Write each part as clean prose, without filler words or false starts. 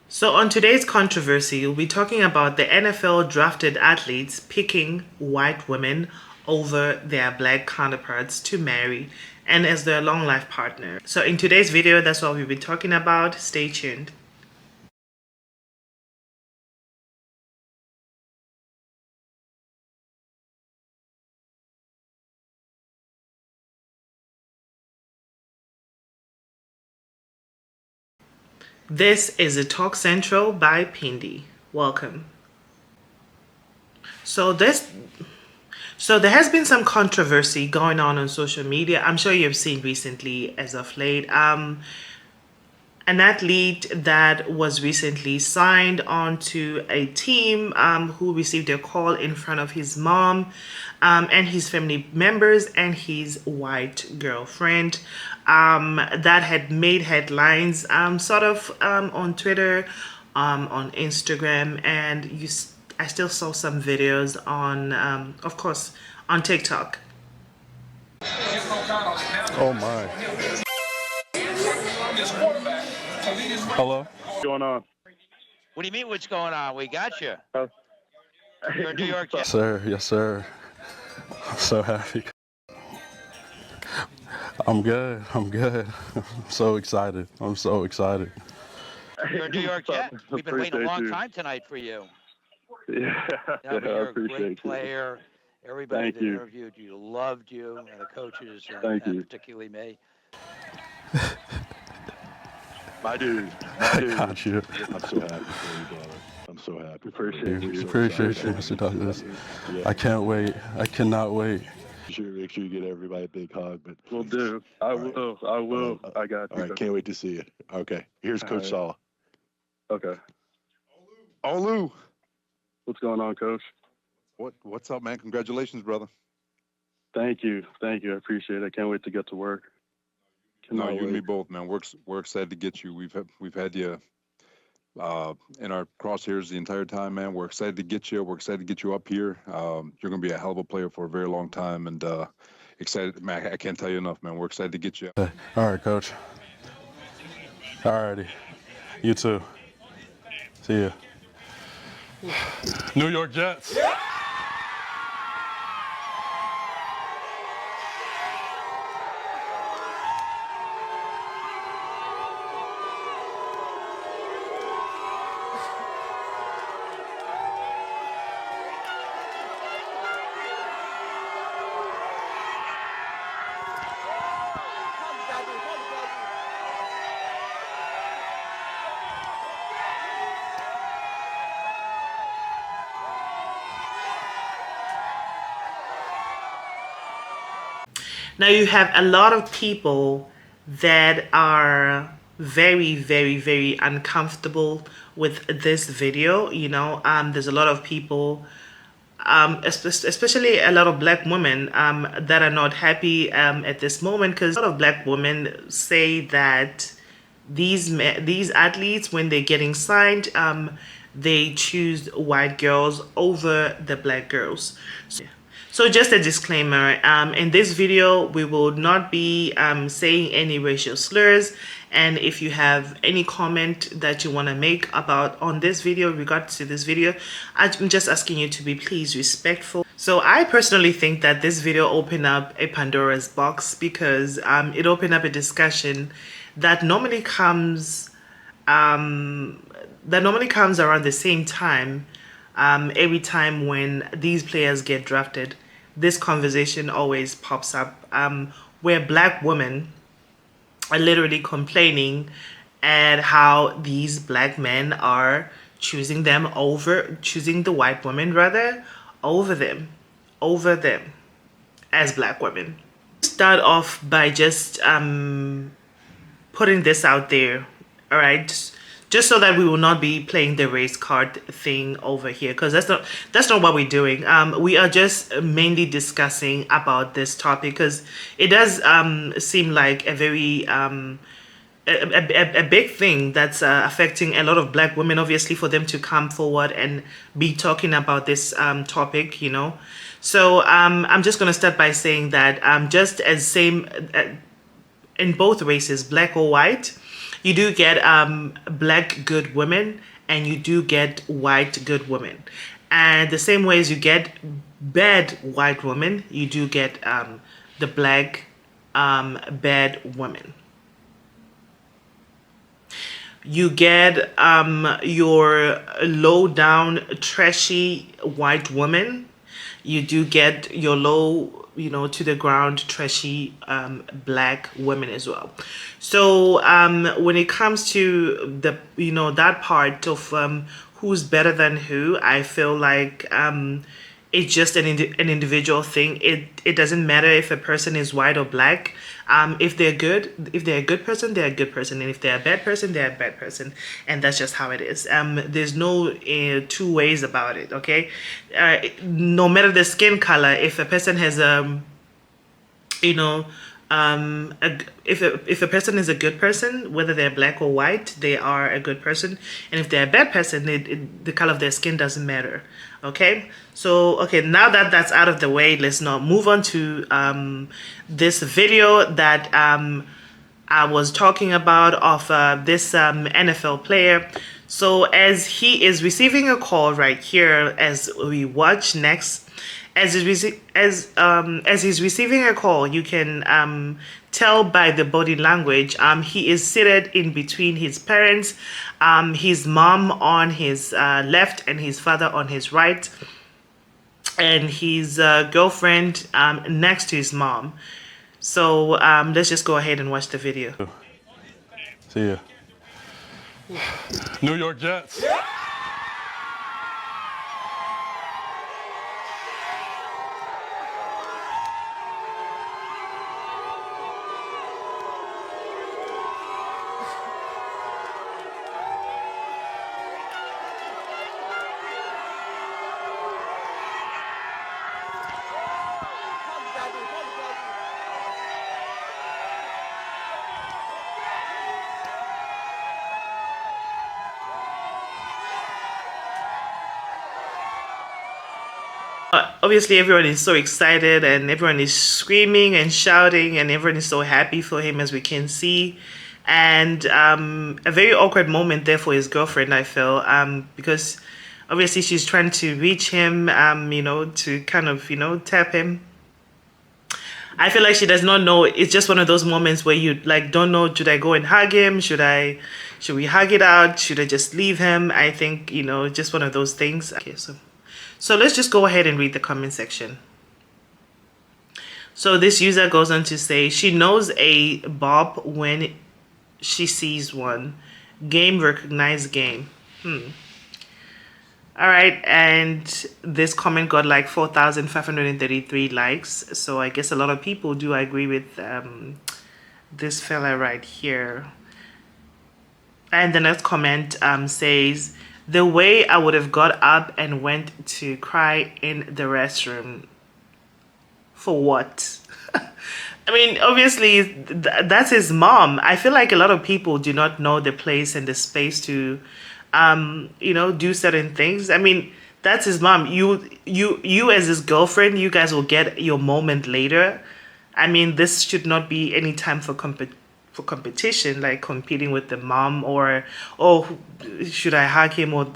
So, on today's controversy, we'll be talking about the NFL drafted athletes picking white women over their black counterparts to marry and as their long life partner. So, in today's video, that's what we'll be talking about. Stay tuned. This is a Talk Central by Pindi. Welcome. So, this So there has been some controversy going on social media. I'm sure you've seen recently as of late. An athlete that was recently signed onto a team who received a call in front of his mom and his family members and his white girlfriend that had made headlines on Twitter, on Instagram, and I still saw some videos on, of course, on TikTok. Oh my. Hello? What's going on? What do you mean what's going on? We got you. You're in New York. Sir, yes sir. I'm so happy. I'm good. I'm so excited. I'm so excited. You're in New York Jet. We've been waiting a long time tonight for you. Yeah, You're I a great appreciate player. Everybody Thank that you. interviewed you loved you, and the coaches, Thank you. particularly me. My dude. I got you. I'm so happy for you, brother. I'm so happy. Appreciate you. Appreciate you, Mr. Douglas. I can't wait. I cannot wait. Make sure you get everybody a big hug. But Will do. I will. I will. I got you. all right, can't wait to see you. Okay, here's All Coach right. Saw. Okay. Olu, What's going on, Coach? what's up, man? Congratulations, brother. Thank you. Thank you. I appreciate it. I can't wait to get to work. No, Cannot you and me wait. both, man. We're excited to get you. We've had you in our crosshairs the entire time, man. We're excited to get you. We're excited to get you up here. You're gonna be a hell of a player for a very long time, and excited, man. I can't tell you enough, man. We're excited to get you. All right, coach. All righty. You too. See ya. New York Jets. Now you have a lot of people that are very, very, very uncomfortable with this video. There's a lot of people, especially a lot of black women, that are not happy at this moment, because a lot of black women say that these athletes, when they're getting signed, they choose white girls over the black girls. So just a disclaimer, in this video, we will not be saying any racial slurs. And if you have any comment that you want to make on this video, regards to this video, I'm just asking you to be please respectful. So I personally think that this video opened up a Pandora's box, because it opened up a discussion that normally comes around the same time. Every time when these players get drafted, this conversation always pops up, where black women are literally complaining at how these black men are choosing the white women rather over them as black women. Start off by just putting this out there, all right? Just so that we will not be playing the race card thing over here, because that's not what we're doing. We are just mainly discussing about this topic, because it does seem like a very a big thing that's affecting a lot of black women, obviously, for them to come forward and be talking about this topic, So I'm just going to start by saying that just as same in both races, black or white, You do get black good women, and you do get white good women. And the same way as you get bad white women, you do get the black bad women. You get your low down trashy white woman. You do get your low, you know, to the ground trashy black women as well. So when it comes to the, you know, that part of who's better than who, I feel like it's just an individual thing. It doesn't matter if a person is white or black. If they're a good person, they're a good person, and if they're a bad person, they're a bad person, and that's just how it is. There's no two ways about it. Okay, no matter the skin color, if a person has you know, if a person is a good person, whether they're black or white, they are a good person, and if they're a bad person, the color of their skin doesn't matter. Okay, so okay, now that that's out of the way, let's now move on to this video that I was talking about of this NFL player. So as he is receiving a call right here, as we watch next, as he's receiving a call, you can tell by the body language. He is seated in between his parents, his mom on his left and his father on his right, and his girlfriend next to his mom. So let's just go ahead and watch the video. See ya. New York Jets. Obviously everyone is so excited and everyone is screaming and shouting and everyone is so happy for him, as we can see. And a very awkward moment there for his girlfriend, I feel, because obviously she's trying to reach him, you know, to kind of, you know, tap him. I feel like she does not know. It's just one of those moments where you like don't know, should I go and hug him? Should we hug it out? Should I just leave him? I think, you know, just one of those things. Okay, so let's just go ahead and read the comment section. So this user goes on to say, she knows a bop when she sees one. Game, recognized game. All right, and this comment got like 4,533 likes. So I guess a lot of people do agree with this fella right here. And the next comment says, the way I would have got up and went to cry in the restroom. For what? I mean, obviously, that's his mom. I feel like a lot of people do not know the place and the space to, you know, do certain things. I mean, that's his mom. You as his girlfriend, you guys will get your moment later. I mean, this should not be any time for competition, like competing with the mom, or oh, should I hug him, or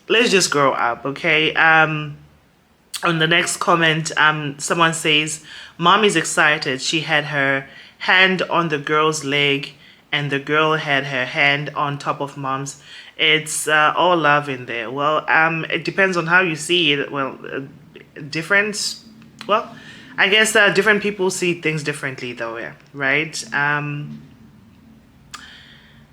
let's just grow up. Okay. On the next comment, someone says, mom is excited. She had her hand on the girl's leg and the girl had her hand on top of mom's. It's all love in there. Well, it depends on how you see it. Well, different. Well, I guess different people see things differently though, yeah, right?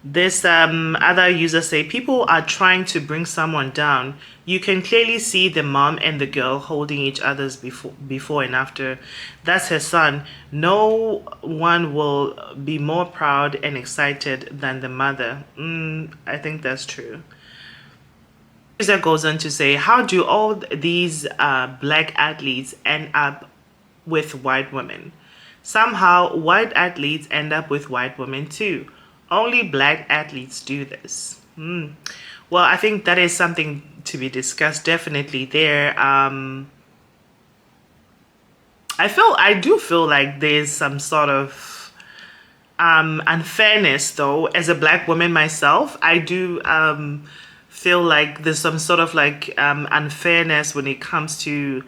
This other user say, people are trying to bring someone down. You can clearly see the mom and the girl holding each other's before and after. That's her son. No one will be more proud and excited than the mother. I think that's true. User goes on to say, how do all these black athletes end up with white women? Somehow white athletes end up with white women too. Only black athletes do this. Well, I think that is something to be discussed definitely there. I do feel like there's some sort of unfairness, though. As a black woman myself, I do feel like there's some sort of like unfairness when it comes to,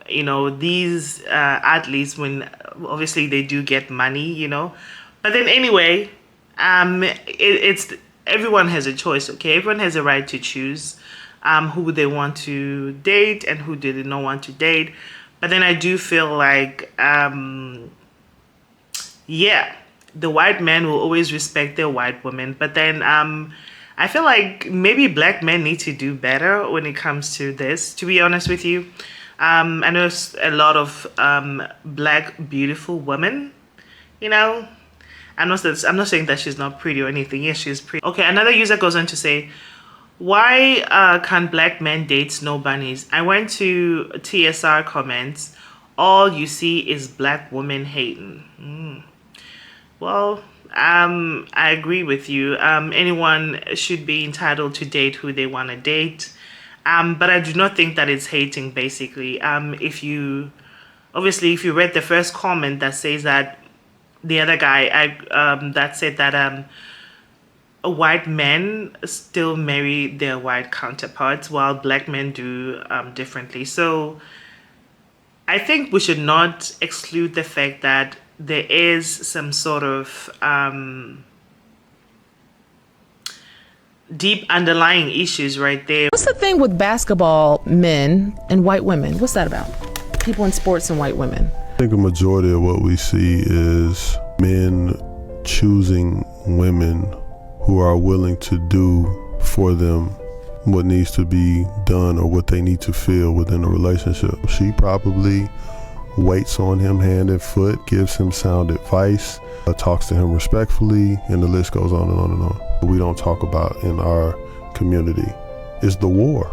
you know, these athletes, when obviously they do get money, you know. But then anyway, it's everyone has a choice, okay? Everyone has a right to choose who they want to date and who they don't want to date. But then I do feel like, yeah, the white man will always respect their white women. But then I feel like maybe black men need to do better when it comes to this, to be honest with you. I know there's a lot of black beautiful women, you know. I'm not saying that she's not pretty or anything. Yes, she's pretty. Okay, another user goes on to say, why can't black men date snow bunnies? I went to TSR comments. All you see is black women hating. Well, I agree with you. Anyone should be entitled to date who they want to date. But I do not think that it's hating, basically. If you read the first comment that says that the other guy that said that white men still marry their white counterparts while black men do differently. So I think we should not exclude the fact that there is some sort of deep underlying issues right there. What's the thing with basketball men and white women? What's that about? People in sports and white women. I think a majority of what we see is men choosing women who are willing to do for them what needs to be done or what they need to feel within a relationship. She probably waits on him hand and foot, gives him sound advice, talks to him respectfully, and the list goes on and on and on. What we don't talk about in our community is the war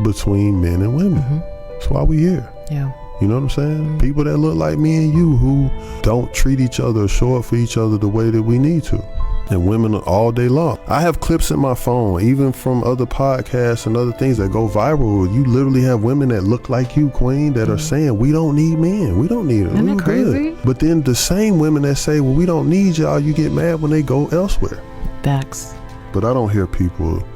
between men and women. That's why we here. Yeah. You know what I'm saying? People that look like me and you who don't treat each other or show up for each other the way that we need to. And women all day long. I have clips in my phone, even from other podcasts and other things that go viral. You literally have women that look like you, Queen, that are saying, we don't need men. We don't need them. Isn't that crazy? But then the same women that say, well, we don't need y'all, you get mad when they go elsewhere. Facts. But I don't hear people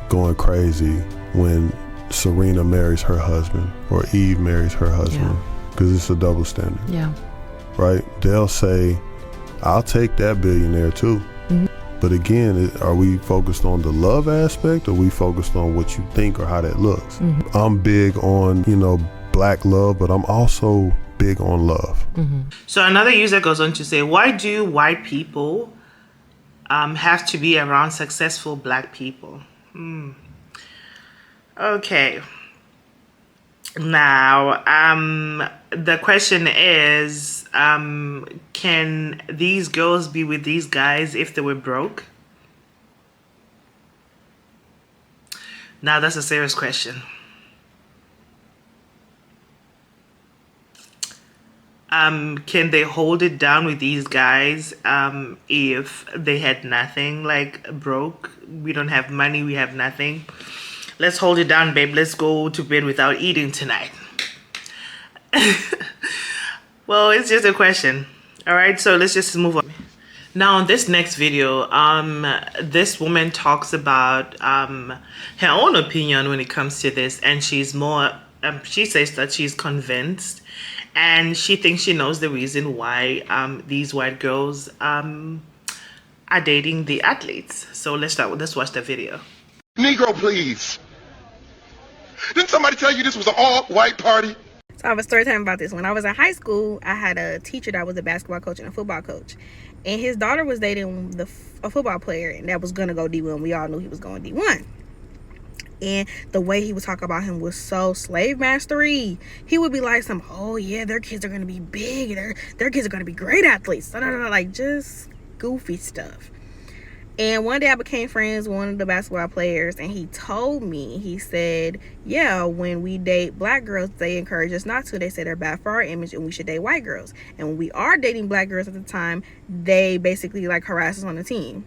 going crazy when Serena marries her husband or Eve marries her husband, because it's a double standard. Yeah. Right? They'll say, I'll take that billionaire too. But again, are we focused on the love aspect, or are we focused on what you think or how that looks? I'm big on, you know, black love, but I'm also big on love. So another user goes on to say, why do white people have to be around successful black people? Okay. Now, the question is, can these girls be with these guys if they were broke? Now, that's a serious question. Can they hold it down with these guys if they had nothing, like broke? We don't have money, we have nothing. Let's hold it down, babe. Let's go to bed without eating tonight. Well, it's just a question. All right, so let's just move on. Now, in this next video, this woman talks about her own opinion when it comes to this, and she's more, she says that she's convinced, and she thinks she knows the reason why these white girls are dating the athletes. So let's watch the video. Negro, please. Didn't somebody tell you this was an all-white party? So I have a story time about this. When I was in high school, I had a teacher that was a basketball coach and a football coach. And his daughter was dating a football player, and that was going to go D1. We all knew he was going D1. And the way he would talk about him was so slave mastery. He would be like oh yeah, their kids are going to be big. Their kids are going to be great athletes. Like just goofy stuff. And one day I became friends with one of the basketball players, and he told me, he said, yeah, when we date black girls, they encourage us not to. They say they're bad for our image and we should date white girls. And when we are dating black girls at the time, they basically like harass us on the team.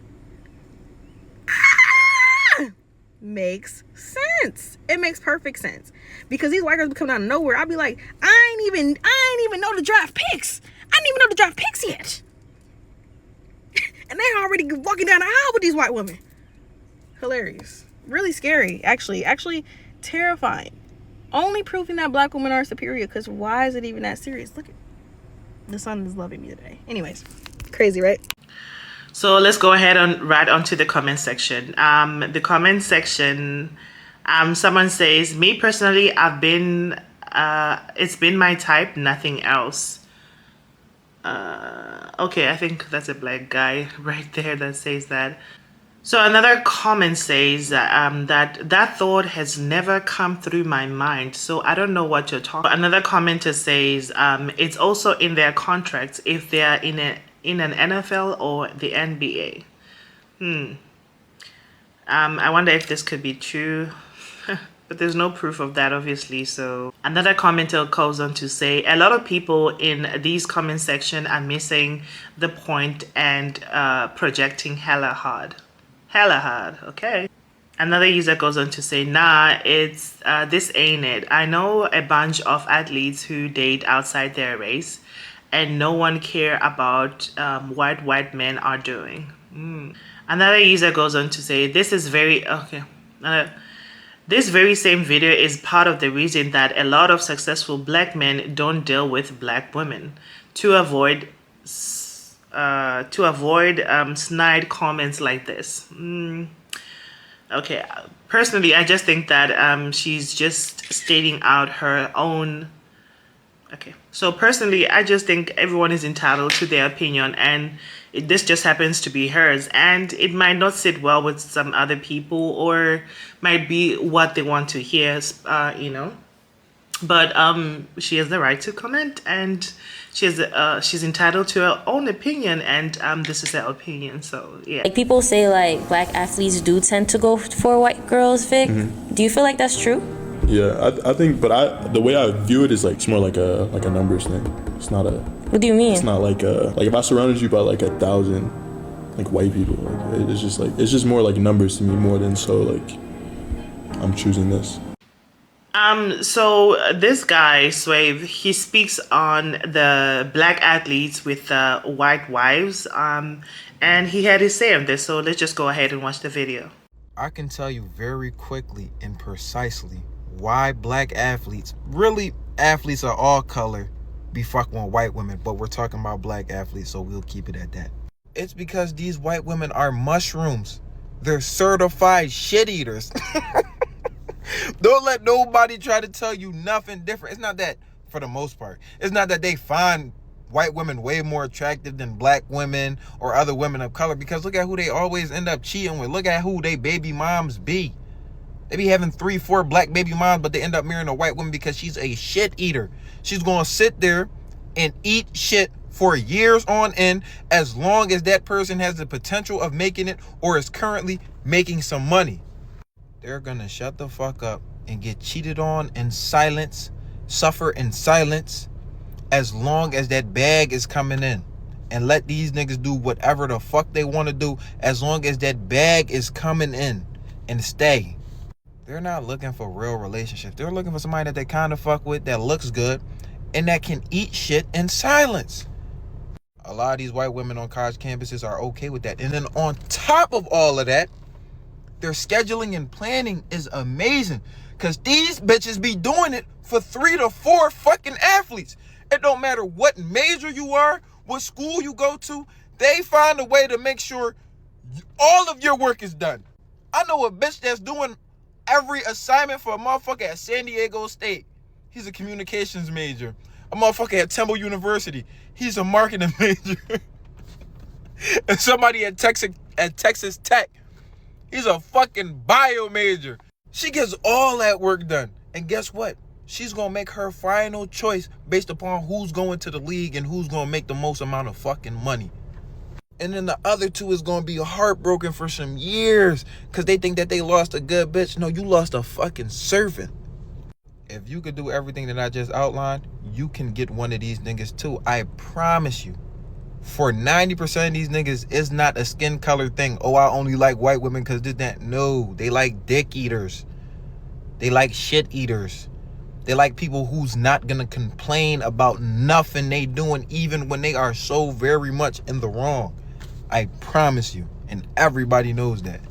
Makes sense. It makes perfect sense. Because these white girls be coming out of nowhere. I'll be like, I ain't even know the draft picks. I didn't even know the draft picks yet. and they're already walking down the aisle with these white women. Hilarious. Really scary, actually terrifying. Only proving that black women are superior, because why is it even that serious? Look at, the sun is loving me today. Anyways, crazy, right? So let's go ahead and right onto the comment section. The comment section, someone says, me personally, it's been my type, nothing else. Okay, I think that's a black guy right there that says that. So another comment says that thought has never come through my mind. So I don't know what you're talking about. Another commenter says it's also in their contracts if they are in an NFL or the NBA. I wonder if this could be true. But there's no proof of that, obviously. So another commenter goes on to say, a lot of people in these comment section are missing the point and projecting hella hard. Hella hard, okay. Another user goes on to say, nah, it's this ain't it. I know a bunch of athletes who date outside their race and no one care about what white men are doing. Another user goes on to say, this is very, okay. This very same video is part of the reason that a lot of successful black men don't deal with black women to avoid snide comments like this. Okay, personally, I just think that she's just stating out her own. Okay, so personally, I just think everyone is entitled to their opinion, and this just happens to be hers, and it might not sit well with some other people, or might be what they want to hear, you know. But she has the right to comment, and she's entitled to her own opinion, and this is her opinion. So yeah. Like, people say like black athletes do tend to go for white girls, Vic. Do you feel like that's true? Yeah, I think, but the way I view it is like it's more like a numbers thing. It's not a. What do you mean? It's not like if I surrounded you by like 1,000 like white people, like it's just more like numbers to me more than so like I'm choosing this. So this guy, Swave, he speaks on the black athletes with white wives, and he had his say on this. So let's just go ahead and watch the video. I can tell you very quickly and precisely why black athletes, really athletes are all color, be fucking with white women, but we're talking about black athletes, so we'll keep it at that. It's because these white women are mushrooms. They're certified shit eaters. Don't let nobody try to tell you nothing different. It's not that, for the most part, it's not that they find white women way more attractive than black women or other women of color, because look at who they always end up cheating with. Look at who they baby moms be. They be having 3-4 black baby moms, but they end up marrying a white woman because she's a shit eater. She's gonna sit there and eat shit for years on end, as long as that person has the potential of making it or is currently making some money. They're gonna shut the fuck up and get cheated on in silence, suffer in silence, as long as that bag is coming in, and let these niggas do whatever the fuck they want to do as long as that bag is coming in, and stay. They're not looking for real relationships. They're looking for somebody that they kind of fuck with, that looks good, and that can eat shit in silence. A lot of these white women on college campuses are okay with that. And then on top of all of that, their scheduling and planning is amazing, because these bitches be doing it for 3 to 4 fucking athletes. It don't matter what major you are, what school you go to, they find a way to make sure all of your work is done. I know a bitch that's doing every assignment for a motherfucker at San Diego State. He's a communications major. A motherfucker at Temple University. He's a marketing major. And somebody at Texas Tech. He's a fucking bio major. She gets all that work done. And guess what? She's going to make her final choice based upon who's going to the league and who's going to make the most amount of fucking money. And then the other two is going to be heartbroken for some years because they think that they lost a good bitch. No, you lost a fucking servant. If you could do everything that I just outlined, you can get one of these niggas too. I promise you. For 90% of these niggas, it's not a skin color thing. Oh, I only like white women because this, that. No, they like dick eaters. They like shit eaters. They like people who's not going to complain about nothing they doing, even when they are so very much in the wrong. I promise you. And everybody knows that.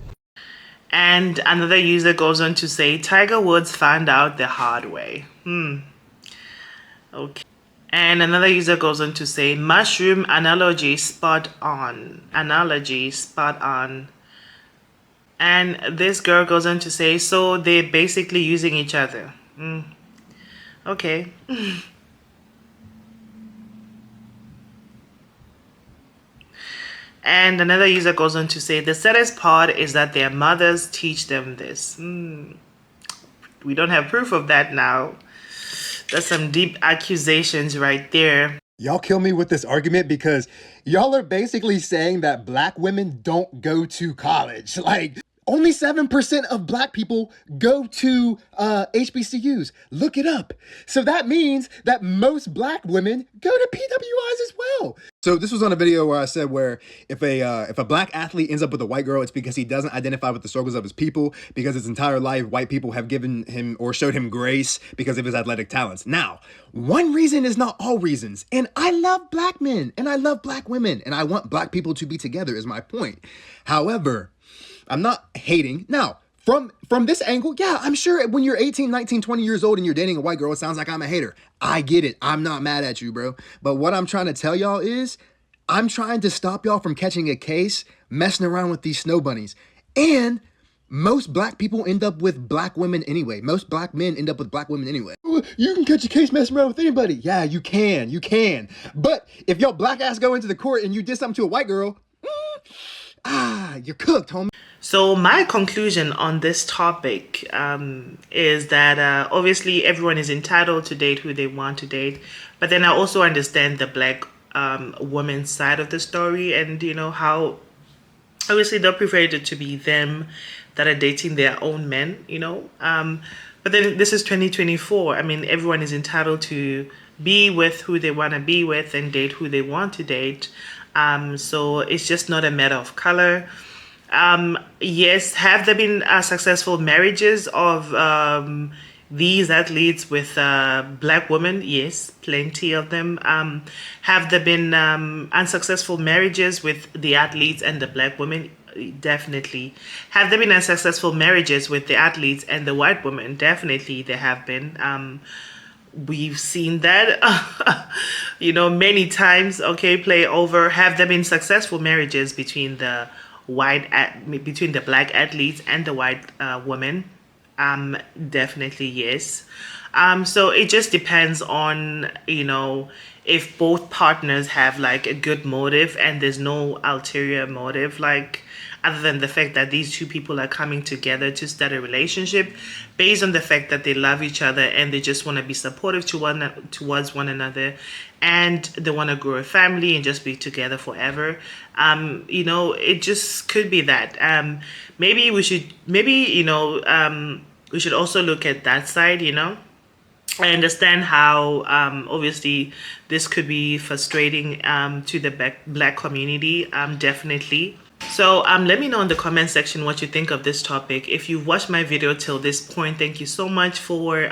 And another user goes on to say, Tiger Woods found out the hard way. Okay. And another user goes on to say, mushroom analogy spot on. Analogy spot on. And this girl goes on to say, so they're basically using each other. Okay. And another user goes on to say, the saddest part is that their mothers teach them this. We don't have proof of that now. That's some deep accusations right there. Y'all kill me with this argument because y'all are basically saying that black women don't go to college. Like, only 7% of black people go to HBCUs. Look it up. So that means that most black women go to PWIs as well. So this was on a video where I said where if a black athlete ends up with a white girl, it's because he doesn't identify with the struggles of his people, because his entire life white people have given him or showed him grace because of his athletic talents. Now, one reason is not all reasons. And I love black men and I love black women and I want black people to be together is my point. However, I'm not hating. Now, from this angle, yeah, I'm sure when you're 18, 19, 20 years old and you're dating a white girl, it sounds like I'm a hater. I get it. I'm not mad at you, bro. But what I'm trying to tell y'all is I'm trying to stop y'all from catching a case messing around with these snow bunnies. And most black people end up with black women anyway. Most black men end up with black women anyway. You can catch a case messing around with anybody. Yeah, you can. But if your black ass go into the court and you did something to a white girl, you're cooked, homie. So my conclusion on this topic is that obviously everyone is entitled to date who they want to date. But then I also understand the black woman's side of the story and, you know, how obviously they'll prefer it to be them that are dating their own men, you know. But then this is 2024. I mean, everyone is entitled to be with who they want to be with and date who they want to date. So it's just not a matter of color. Yes, have there been successful marriages of these athletes with black women? Yes, plenty of them. Have there been unsuccessful marriages with the athletes and the black women? Definitely. Have there been unsuccessful marriages with the athletes and the white women? Definitely there have been. We've seen that, you know, many times. Okay, play over. Have there been successful marriages between the between the black athletes and the white women? Definitely yes. So it just depends on, you know, if both partners have like a good motive and there's no ulterior motive, like other than the fact that these two people are coming together to start a relationship based on the fact that they love each other and they just want to be supportive towards one another and they want to grow a family and just be together forever. You know, it just could be that. Maybe, you know, we should also look at that side, you know. I understand how obviously this could be frustrating to the black community, definitely. So let me know in the comment section what you think of this topic. If you've watched my video till this point, thank you so much for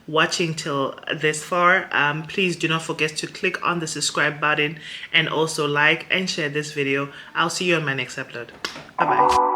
watching till this far. Please do not forget to click on the subscribe button and also like and share this video. I'll see you on my next upload. Bye bye.